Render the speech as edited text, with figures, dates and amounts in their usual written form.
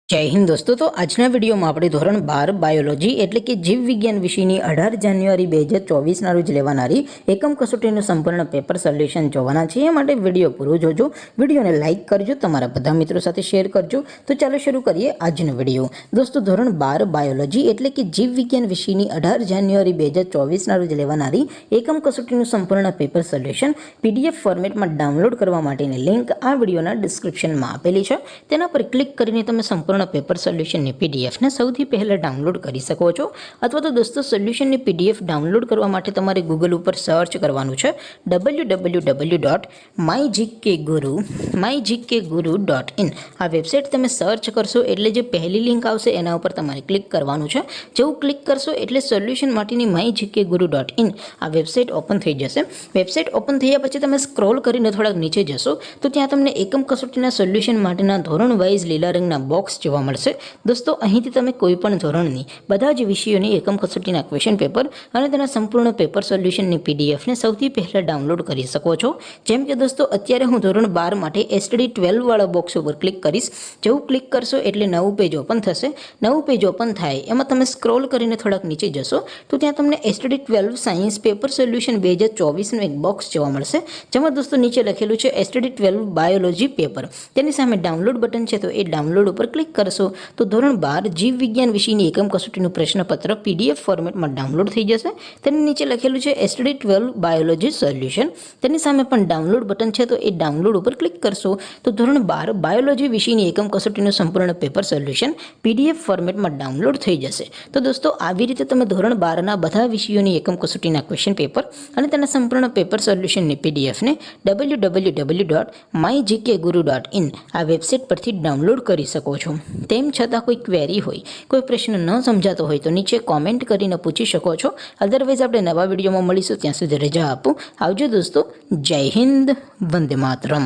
जय हिंद दोस्तों। तो आजना विडियो में આપણે ધોરણ 12 બાયોલોજી એટલે કે જીવ વિજ્ઞાન વિષયની 18 જાન્યુઆરી 2024 ના રોજ લેવાનારી એકમ કસોટીનું સંપૂર્ણ પેપર સોલ્યુશન જોવાના છે। એ માટે વિડિયો પૂરો જોજો, વિડિયોને લાઈક કરજો, તમારા બધા મિત્રો સાથે શેર કરજો। તો ચાલો શરૂ કરીએ આજનો વિડિયો। દોસ્તો ધોરણ 12 બાયોલોજી એટલે કે જીવ વિજ્ઞાન વિષયની 18 જાન્યુઆરી 2024 ના રોજ લેવાનારી એકમ કસોટીનું સંપૂર્ણ પેપર સોલ્યુશન પીડીએફ ફોર્મેટમાં ડાઉનલોડ કરવા માટેની લિંક આ વિડિયોના ડિસ્ક્રિપ્શનમાં આપેલી છે। તેના પર ક્લિક કરીને તમે સંપૂર્ણ પેપર સોલ્યુશનની પીડીએફને સૌથી પહેલાં ડાઉનલોડ કરી શકો છો। અથવા તો દોસ્તો સોલ્યુશનની પીડીએફ ડાઉનલોડ કરવા માટે તમારે ગૂગલ ઉપર સર્ચ કરવાનું છે www.mygkguru.in। આ વેબસાઇટ તમે સર્ચ કરશો એટલે જે પહેલી લિંક આવશે એના ઉપર તમારે ક્લિક કરવાનું છે। જેવું ક્લિક કરશો એટલે સોલ્યુશન માટેની mygkguru.in આ વેબસાઇટ ઓપન થઈ જશે। વેબસાઇટ ઓપન થયા પછી તમે સ્ક્રોલ કરીને થોડાક નીચે જશો તો ત્યાં તમને એકમ કસોટીના સોલ્યુશન માટેના ધોરણ વાઇઝ લીલા રંગના બોક્સ જોવા મળશે। દોસ્તો અહીંથી તમે કોઈપણ ધોરણની બધા જ વિષયોની એકમ કસોટીના ક્વેશ્ચન પેપર અને તેના સંપૂર્ણ પેપર સોલ્યુશનની પીડીએફને સૌથી પહેલાં ડાઉનલોડ કરી શકો છો। જેમ કે દોસ્તો અત્યારે હું ધોરણ 12 માટે એસટીડી 12 વાળા બોક્સ ઉપર ક્લિક કરીશ। જેવું ક્લિક કરશો એટલે નવું પેજ ઓપન થશે। નવું પેજ ઓપન થાય એમાં તમે સ્ક્રોલ કરીને થોડાક નીચે જશો તો ત્યાં તમને એસટીડી 12 સાયન્સ પેપર સોલ્યુશન 2024નું એક બોક્સ જોવા મળશે, જેમાં દોસ્તો નીચે લખેલું છે એસટીડી 12 બાયોલોજી પેપર। તેની સામે ડાઉનલોડ બટન છે તો એ ડાઉનલોડ ઉપર ક્લિક કરશો તો ધોરણ 12 જીવ વિજ્ઞાન વિષયની એકમ કસોટીનું પ્રશ્નપત્ર પીડીએફ ફોર્મેટમાં ડાઉનલોડ થઈ જશે। તેની નીચે લખેલું છે એસટીડી 12 બાયોલોજી સોલ્યુશન। તેની સામે પણ ડાઉનલોડ બટન છે તો એ ડાઉનલોડ ઉપર ક્લિક કરશો તો ધોરણ 12 બાયોલોજી વિષયની એકમ કસોટીનું સંપૂર્ણ પેપર સોલ્યુશન પીડીએફ ફોર્મેટમાં ડાઉનલોડ થઈ જશે। તો દોસ્તો આવી રીતે તમે ધોરણ 12ના બધા વિષયોની એકમ કસોટીના ક્વેશ્ચન પેપર અને તેના સંપૂર્ણ પેપર સોલ્યુશનની પીડીએફને www.mygkguru.in આ વેબસાઇટ પરથી ડાઉનલોડ કરી શકો છો। તેમ છતાં કોઈ ક્વેરી હોય, કોઈ પ્રશ્ન ન સમજાતો હોય તો નીચે કોમેન્ટ કરીને પૂછી શકો છો। અધરવાઇઝ આપણે નવા વિડીયોમાં મળીશું, ત્યાં સુધી રજા આપો। આવજો દોસ્તો। જય હિન્દ, વંદે માતરમ।